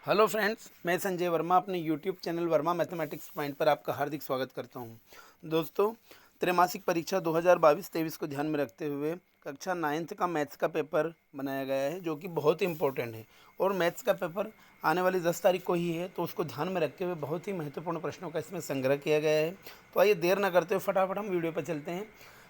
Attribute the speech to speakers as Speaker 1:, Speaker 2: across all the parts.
Speaker 1: Hello friends, मैं संजय वर्मा अपने YouTube channel Verma mathematics point पर आपका हार्दिक स्वागत करता हूं। दोस्तों, त्रैमासिक परीक्षा 2022-23 को ध्यान में रखते हुए कक्षा 9th का मैथ्स का पेपर बनाया गया है, जो कि बहुत ही इंपॉर्टेंट है। और मैथ्स का पेपर आने वाली 10 तारीख को ही है, तो उसको ध्यान में रखते हुए बहुत ही महत्वपूर्ण प्रश्नों का इसमें संग्रह किया गया है। तो आइए देर न करते हुए फटाफट हम वीडियो पर चलते हैं।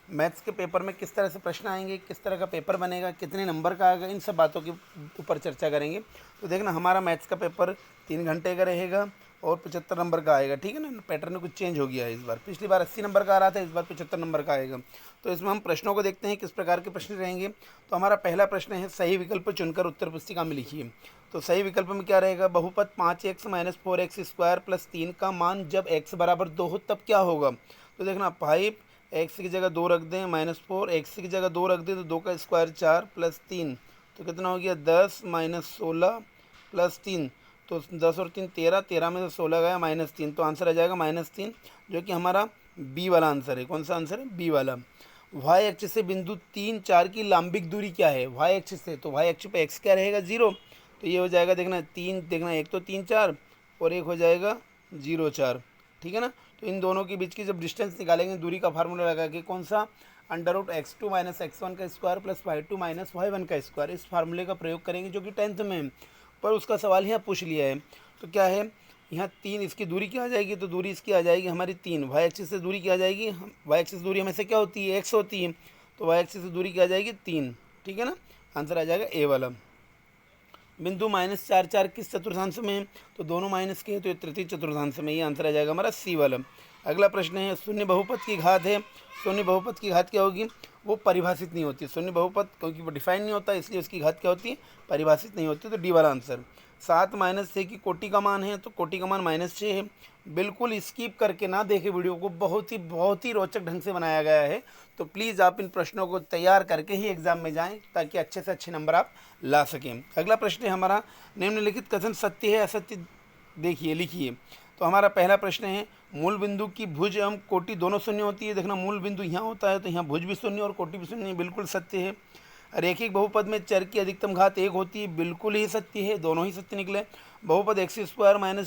Speaker 1: मैथ्स के पेपर में किस तरह से प्रश्न आएंगे, किस तरह का पेपर बनेगा, कितने नंबर का आएगा, इन सब बातों के ऊपर चर्चा करेंगे। तो देखना, हमारा मैथ्स का पेपर 3 घंटे का रहेगा और 75 नंबर का आएगा। ठीक है ना, पैटर्न कुछ चेंज हो गया है इस बार। पिछली बार 80 नंबर का आ रहा था, इस बार 75 नंबर का आएगा। तो इसमें हम प्रश्नों को देखते हैं किस प्रकार के प्रश्न रहेंगे। तो हमारा पहला प्रश्न है, सही विकल्प चुनकर उत्तर पुस्तिका में लिखिए। तो सही विकल्प में क्या रहेगा? बहुपद 5x - 4x स्क्वायर प्लस 3 का मान जब x बराबर 2 हो तब क्या होगा? तो देखना, 5 एक्स की जगह 2 रख दें, -4 एक्स की जगह 2 रख दें तो 2 का स्क्वायर 4 प्लस 3 तो कितना हो गया? 10 - 16 प्लस 3 तो 10 और 3 13, 13 में से 16 गया -3, तो आंसर आ जाएगा -3, जो कि हमारा बी वाला आंसर है। कौन सा आंसर है? बी वाला। वाई एक्सिस से बिंदु 3 4 की लंबिक दूरी क्या है? वाई एक्सिस से, तो वाई एक्सिस पे एक्स क्या रहेगा? 0। तो ये हो जाएगा, देखना 3, देखना एक तो 3 4 और एक हो जाएगा 0 4। ठीक है ना। तो इन दोनों के बीच की जब डिस्टेंस निकालेंगे दूरी का फार्मूला लगा के, कौन सा? √x2 - x1 का स्क्वायर प्लस y2 - y1 का स्क्वायर, इस फार्मूले का प्रयोग करेंगे, जो कि 10th में है। पर उसका सवाल यहाँ पूछ लिया है। तो क्या है यहाँ? 3, इसकी दूरी क्या आ जाएगी? तो दूरी इसकी आ जाएगी हमारी 3। वाई एक्सिस से दूरी क्या आ जाएगी? वाई एक्सिस दूरी हमेशा क्या होती है? x होती है। तो वाई एक्सिस से दूरी क्या आ जाएगी? 3। ठीक है ना, आंसर आ जाएगा ए वाला। बिंदु -4 4 किस चतुर्थांश में है? तो दोनों माइनस के हैं, तो ये तृतीय चतुर्थांश में। ये आंसर आ जाएगा हमारा सी वाला। अगला प्रश्न है, शून्य बहुपद की घात है। शून्य बहुपद की घात क्या होगी? वो परिभाषित नहीं होती। शून्य बहुपद क्योंकि वो डिफाइन नहीं होता, इसलिए उसकी घात क्या होती है? परिभाषित नहीं होती। तो डी वाला आंसर। 7 - 6 की कोटि का मान है, तो कोटि का मान -6 है। बिल्कुल स्किप करके ना देखे वीडियो को, बहुत ही रोचक ढंग से बनाया गया है। तो प्लीज़ आप इन प्रश्नों को तैयार करके ही एग्जाम में जाएं, ताकि अच्छे से अच्छे नंबर आप ला सकें। अगला प्रश्न है हमारा, निम्नलिखित कथन सत्य है असत्य देखिए लिखिए। तो हमारा पहला प्रश्न है, मूल बिंदु की भुज एवं कोटि दोनों शून्य होती है। देखना, मूल बिंदु यहाँ होता है तो यहाँ भुज भी शून्य और कोटि भी शून्य, बिल्कुल सत्य है। रैखिक बहुपद में चर की अधिकतम घात 1 होती है, बिल्कुल ही सत्य है, दोनों ही सत्य निकले। बहुपद x² -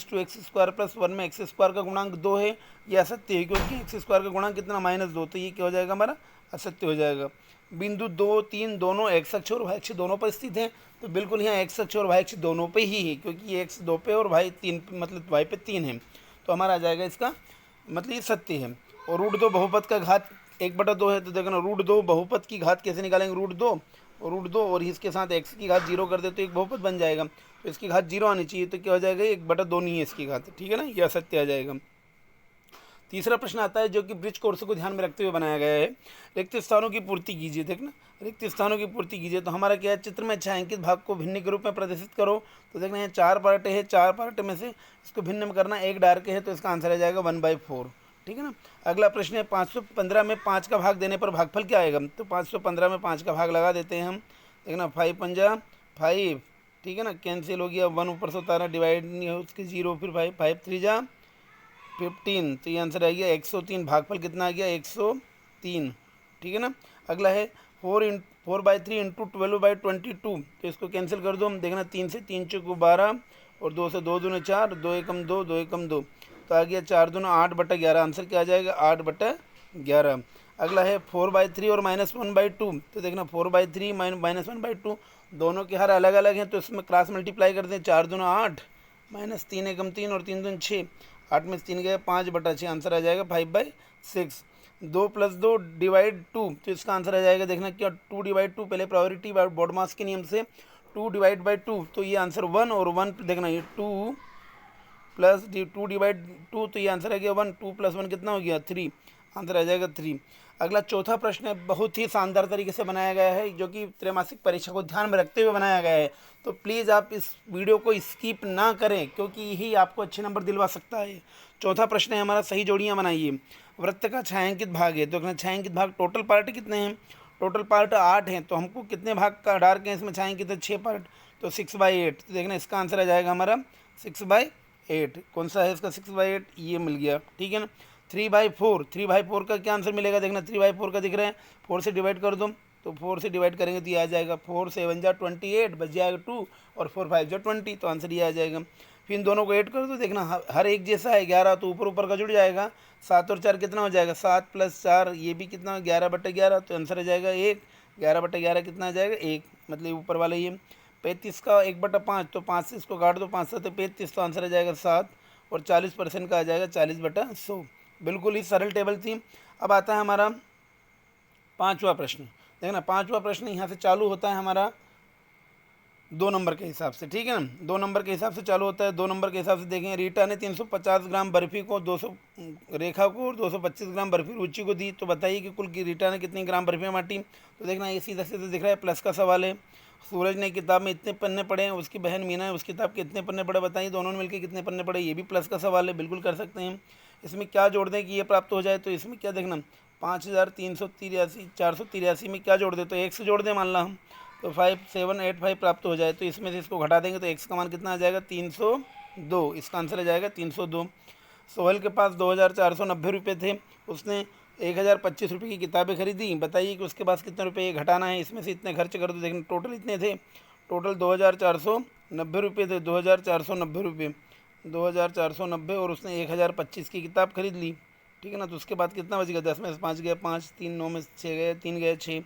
Speaker 1: 2x² प्लस 1 में x² का गुणांक 2 है, यह असत्य है, क्योंकि x² का गुणांक कितना? -2। तो ये क्या हो जाएगा हमारा? असत्य हो जाएगा। बिंदु 2 3 दोनों x अक्ष और y अक्ष दोनों पर स्थित हैं, तो बिल्कुल यहाँ x अक्ष और y अक्ष दोनों पे ही है, क्योंकि ये x 2 पे और y 3 मतलब y पे 3 है। तो हमारा आ जाएगा इसका मतलब ये सत्य है। और √2 बहुपद का घात 1/2 है, तो देखना √2 बहुपद की घात कैसे निकालेंगे? √2 और इसके साथ x की घात 0 कर दे तो एक बहुपद बन जाएगा। तो इसकी घात 0 आनी चाहिए, तो क्या हो जाएगा? 1/2 नहीं है इसकी घात। ठीक है ना, यह असत्य आ जाएगा। तीसरा प्रश्न आता है, जो कि ब्रिज कोर्स को ध्यान में रखते हुए बनाया गया है। रिक्त स्थानों की पूर्ति कीजिए। देखना, रिक्त स्थानों की पूर्ति कीजिए। तो हमारा क्या है? चित्र में छायांकित भाग को भिन्न के रूप में प्रदर्शित करो। तो देखना, यहाँ 4 पार्ट है, 4 पार्ट में से इसको भिन्न में करना, एक डार्क है, तो इसका आंसर आ जाएगा 1/4। ठीक है ना। अगला प्रश्न है, 515 में 5 का भाग देने पर भागफल क्या आएगा? तो 515 में 5 का भाग लगा देते हैं हम। देखना, 5 पंजा 5, ठीक है ना, कैंसिल हो गया, 1 ऊपर से उतारा, डिवाइड नहीं हो उसके 0, फिर 5 5 3 जा 15, तो ये आंसर आ गया 103। भागफल कितना आ गया? 103। ठीक है ना। अगला है 4/3 इंटू 12/22, तो इसको कैंसिल कर दो हम। देखना, 3 से 3 चौको 12 और 2 से 2 दूने 4, 2 एकम 2, 2 एकम 2, तो आ गया 4 दूना 8/11। आंसर क्या आ जाएगा? 8/11। अगला है 4/3 और -1/2, तो देखना 4/3 -1/2 दोनों के हर अलग अलग हैं, तो इसमें क्रॉस मल्टीप्लाई कर दें। 4 दूना 8 -3 एकम 3 और 3 दून 6, 8 में से 3 गया 5/6, आंसर आ जाएगा 5/6। 2 + 2 / 2, तो इसका आंसर आ जाएगा, देखना क्या, 2/2। पहले प्रायोरिटी बॉडमास के नियम से 2/2, तो ये आंसर 1 और 1, देखना ये 2 प्लस 2/2, तो ये आंसर आ गया 1। 2 + 1 कितना हो गया? 3, आंसर आ जाएगा 3। अगला चौथा प्रश्न है, बहुत ही शानदार तरीके से बनाया गया है, जो कि त्रैमासिक परीक्षा को ध्यान में रखते हुए बनाया गया है। तो प्लीज़ आप इस वीडियो को स्किप ना करें, क्योंकि यही आपको अच्छे नंबर दिलवा सकता है। चौथा प्रश्न है हमारा, सही जोड़ियाँ बनाइए। वृत्त का छायांकित भाग है, तो छायांकित भाग टोटल पार्ट कितने हैं? टोटल पार्ट 8 हैं, तो हमको कितने भाग का डार्क है इसमें छायांकित है? 6 पार्ट, तो 6/8। तो देखना, इसका आंसर आ जाएगा हमारा 6/8। कौन सा है इसका 6/8? ये मिल गया। ठीक है ना। 3/4 का क्या आंसर मिलेगा? देखना, 3/4 का दिख रहा है, 4 से डिवाइड कर दो, तो 4 से डिवाइड करेंगे तो ये आ जाएगा 4 7 जा 28, बच जाएगा 2 और 4 5 जा 20, तो आंसर ये आ जाएगा। फिर इन दोनों को ऐड कर दो, देखना हर एक जैसा है 11, तो ऊपर ऊपर का जुड़ जाएगा। 7 और 4 कितना हो जाएगा 7 + 4, ये भी कितना 11/11, तो आंसर आ जाएगा 1। 11/11 कितना आ जाएगा 1, मतलब ऊपर वाला ये। 35 का 1/5, तो 5 से इसको काट दो, 5 7 35, तो आंसर आ जाएगा 7। और 40% का आ जाएगा 40/100। बिल्कुल ही सरल टेबल थी। अब आता है हमारा 5वां प्रश्न। देखना 5वां प्रश्न यहाँ से चालू होता है हमारा 2 नंबर के हिसाब से, ठीक है ना। 2 नंबर के हिसाब से चालू होता है। 2 नंबर के हिसाब से देखें, रीटा ने 350 ग्राम बर्फ़ी को 200 रेखा को और 225 ग्राम बर्फ़ी रुचि को दी, तो बताइए कि कुल की रीटा ने कितनी ग्राम बर्फ़ी बांटी। तो देखना ये सीधा सीधा दिख रहा है, प्लस का सवाल है। सूरज ने किताब में इतने पन्ने पढ़े हैं, उसकी बहन मीना है उस किताब के इतने पन्ने पढ़े, बताइए दोनों ने मिलकर कितने पन्ने पढ़े, ये भी प्लस का सवाल है, बिल्कुल कर सकते हैं। इसमें क्या जोड़ दें कि ये प्राप्त हो जाए, तो इसमें क्या देखना 5383 483 में क्या जोड़ दे, तो एक्स जोड़ दें मान ला हम, तो 5785 प्राप्त हो जाए। तो इसमें से इसको घटा देंगे तो एक्स का मान कितना आ जाएगा 302, इसका आंसर आ जाएगा 302। सोहेल के पास 2490 रुपये थे, उसने 1025 रुपये की किताबें खरीदी, बताइए कि उसके पास कितने रुपये घटाना है, इसमें से इतने खर्च कर दो। देखना टोटल इतने थे, टोटल 2490 रुपये थे, 2490 रुपये, 2490, और उसने 1025 की किताब खरीद ली, ठीक है ना। तो उसके बाद कितना बच गया, 10 में से 5 गया 5, 3 9 में से 6 गए, 3 गए 6,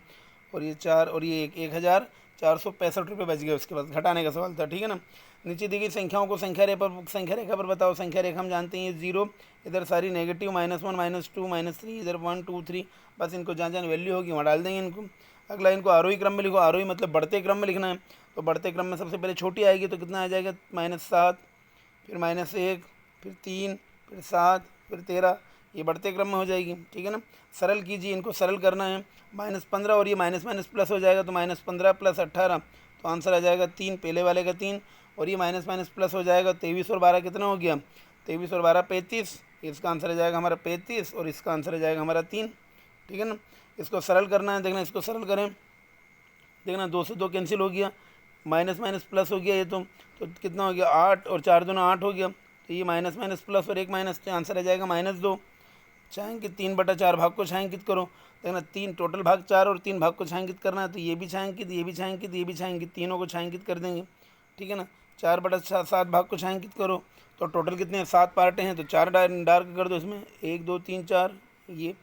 Speaker 1: और ये 4 और ये 1465 रुपये बच गए। उसके बाद घटाने का सवाल था, ठीक है ना। नीचे दी गई संख्याओं को संख्या रेखा पर बताओ। संख्या रेखा हम जानते हैं ये 0, इधर सारी नेगेटिव, -1 -2 -3, इधर 1 2 3, बस इनको जहाँ जहाँ वैल्यू होगी वहाँ डाल देंगे इनको। अगला इनको आरोही क्रम में लिखो, आरोही मतलब बढ़ते क्रम में लिखना है, तो बढ़ते क्रम में सबसे पहले छोटी आएगी तो कितना आ जाएगा -7, फिर -1, फिर 3, फिर 7, फिर 13, ये बढ़ते क्रम में हो जाएगी, ठीक है ना। सरल कीजिए, इनको सरल करना है। -15 और ये माइनस माइनस प्लस हो जाएगा, तो -15 + 18, तो आंसर आ जाएगा 3, पहले वाले का 3, और ये माइनस माइनस प्लस हो जाएगा। 23 और 12 कितना हो गया, 23 और 12 35, इसका आंसर आ जाएगा हमारा 35, और इसका आंसर आ जाएगा हमारा 3, ठीक है ना। इसको सरल करना है, देखना इसको सरल करें, देखना 2 से 2 कैंसिल हो गया, माइनस माइनस प्लस हो गया ये, तो कितना हो गया 8, और 4 दूना 8 हो गया, तो ये माइनस माइनस प्लस और एक माइनस, तो आंसर आ जाएगा -2। छायांकित 3/4 भाग को छायांकित करो, देखना 3 टोटल भाग 4 और 3 भाग को छायांकित करना है, तो ये भी छायांकित, ये भी छायांकित, ये भी छायांकित, तीनों को छायांकित कर देंगे, ठीक है ना। 4/7 भाग को छायांकित करो, तो टोटल कितने हैं 7 पार्टे हैं, तो 4 डार्क कर दो इसमें, 1 2 3 4 ये,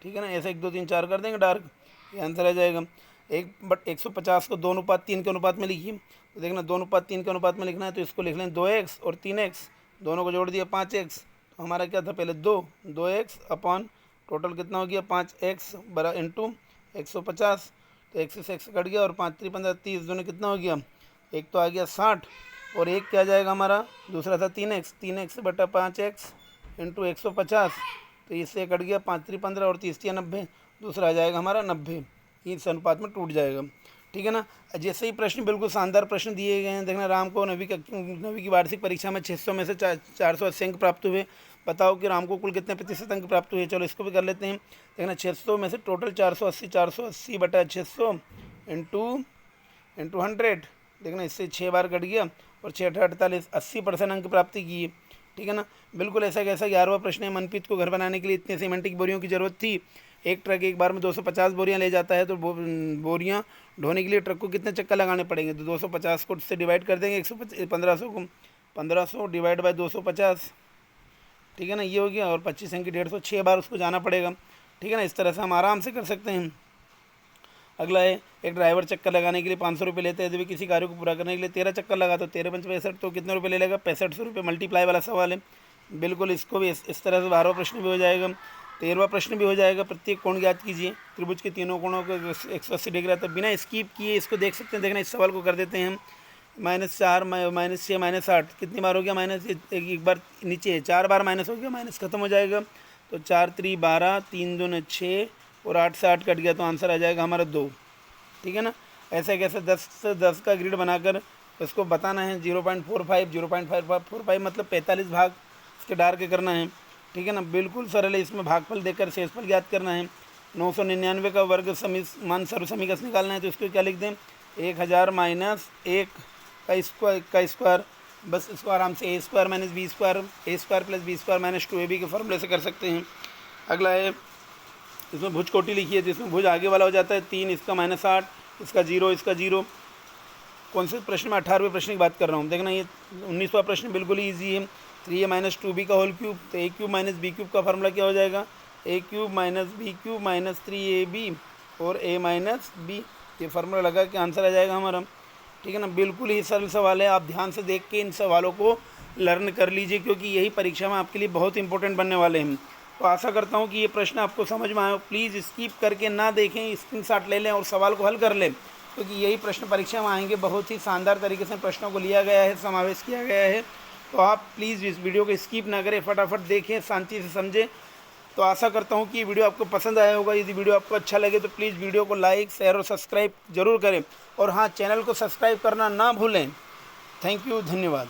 Speaker 1: ठीक है ना। ऐसे 1 2 3 4 कर देंगे डार्क, ये आंसर आ जाएगा। 150 को 2:3 के अनुपात में लिखिए, तो देखना 2:3 के अनुपात में लिखना है, तो इसको लिख लें 2x और 3x, दोनों को जोड़ दिया 5x, तो हमारा क्या था पहले 2x अपॉन टोटल कितना हो गया 5x बरा इंटू 150, तो x से x कट गया, और 5 3 15 30, दोनों कितना हो गया, एक तो आ गया 60, और एक क्या जाएगा हमारा दूसरा था 3x बटा 5x इंटू 150, तो इससे कट गया 5 3 15 और 30 3 90, दूसरा आ जाएगा हमारा 90, इस अनुपात में टूट जाएगा, ठीक है ना। जैसे ही प्रश्न बिल्कुल शानदार प्रश्न दिए गए हैं। देखना राम को नवी की वार्षिक परीक्षा में 600 में से 480 अंक प्राप्त हुए, बताओ कि राम को कुल कितने प्रतिशत अंक प्राप्त हुए। चलो इसको भी कर लेते हैं। देखना 600 में से टोटल 480 बटा 600 इंटू 100, देखना इससे 6 बार कट गया, और 6 8 48, 80% अंक प्राप्ति की, ठीक है ना। बिल्कुल ऐसा कैसा 11वां प्रश्न है। मनप्रीत को घर बनाने के लिए इतने सीमेंट की बोरियों की ज़रूरत थी। एक ट्रक एक बार में 250 बोरियां ले जाता है, तो बोरियां ढोने के लिए ट्रक को कितने चक्कर लगाने पड़ेंगे, तो 250 को से डिवाइड कर देंगे 1500 को, 1500 डिवाइड बाय 250, ठीक है ना, ये हो गया। और 25 अंक की 150, 6 बार उसको जाना पड़ेगा, ठीक है ना। इस तरह से हम आराम से कर सकते हैं। अगला है, एक ड्राइवर चक्कर लगाने के लिए 500 रुपये लेते हैं, यदि किसी कार्य को पूरा करने के लिए 13 चक्कर लगा, तो 13 5 65, तो कितने रुपये ले लेगा 6500 रुपये, मल्टीप्लाई वाला सवाल है। बिल्कुल इसको भी इस तरह से 12वां प्रश्न भी हो जाएगा, 13वां प्रश्न भी हो जाएगा। प्रत्येक कोण ज्ञात कीजिए, त्रिभुज के तीनों कोणों को 180 डिग्री आता है, बिना स्किप किए इसको देख सकते हैं। देखना इस सवाल को कर देते हैं हम, -4 -6 -8, कितनी बार हो गया माइनस, एक बार नीचे है 4 बार माइनस हो गया, माइनस खत्म हो जाएगा, तो 4 3 12, 3 2 6, और 8 से 8 कट गया, तो आंसर आ जाएगा हमारा 2, ठीक है ना। ऐसे कैसे 10 से 10 का ग्रिड बनाकर इसको बताना है। 0.45 मतलब 45 भाग इसके डार्क करना है, ठीक है ना। बिल्कुल सरल है, इसमें भागफल देकर शेषफल ज्ञात करना है। 999 का वर्ग मान सर्वसमीकरण निकालना है, तो इसको क्या लिख दें 1000 माइनस 1 का स्क्वायर, बस इसको आराम से a² - b², a² + b² - 2ab के फॉर्मूले से कर सकते हैं। अगला है इसमें भुज कोटि लिखी है तो इसमें भुज आगे वाला हो जाता है 3, इसका -8, इसका 0, इसका 0। कौन से प्रश्न में 18वें प्रश्न की बात कर रहा हूँ, देखना ये 19वां प्रश्न बिल्कुल ही ईजी है। 3a - 2b का होल क्यूब, तो a cube minus b cube का फार्मूला क्या हो जाएगा, a cube minus b cube minus 3ab और a माइनस बी, ये फार्मूला लगा के आंसर आ जाएगा हमारा। ठीक है ना, बिल्कुल ही सरल सवाल है, आप ध्यान से देख के इन सवालों को लर्न कर लीजिए क्योंकि यही परीक्षा में आपके लिए बहुत इंपॉर्टेंट बनने वाले हैं। तो आशा करता हूँ कि ये प्रश्न आपको समझ में आए। प्लीज़ स्किप करके ना देखें, स्क्रीनशॉट ले लें और सवाल को हल कर लें क्योंकि यही प्रश्न परीक्षा में आएंगे। बहुत ही शानदार तरीके से प्रश्नों को लिया गया है, समावेश किया गया है। तो आप प्लीज़ इस वीडियो को स्किप ना करें, फटाफट देखें, शांति से समझें। तो आशा करता हूँ कि ये वीडियो आपको पसंद आया होगा। यदि वीडियो आपको अच्छा लगे तो प्लीज़ वीडियो को लाइक, शेयर और सब्सक्राइब जरूर करें और हाँ, चैनल को सब्सक्राइब करना ना भूलें। थैंक यू, धन्यवाद।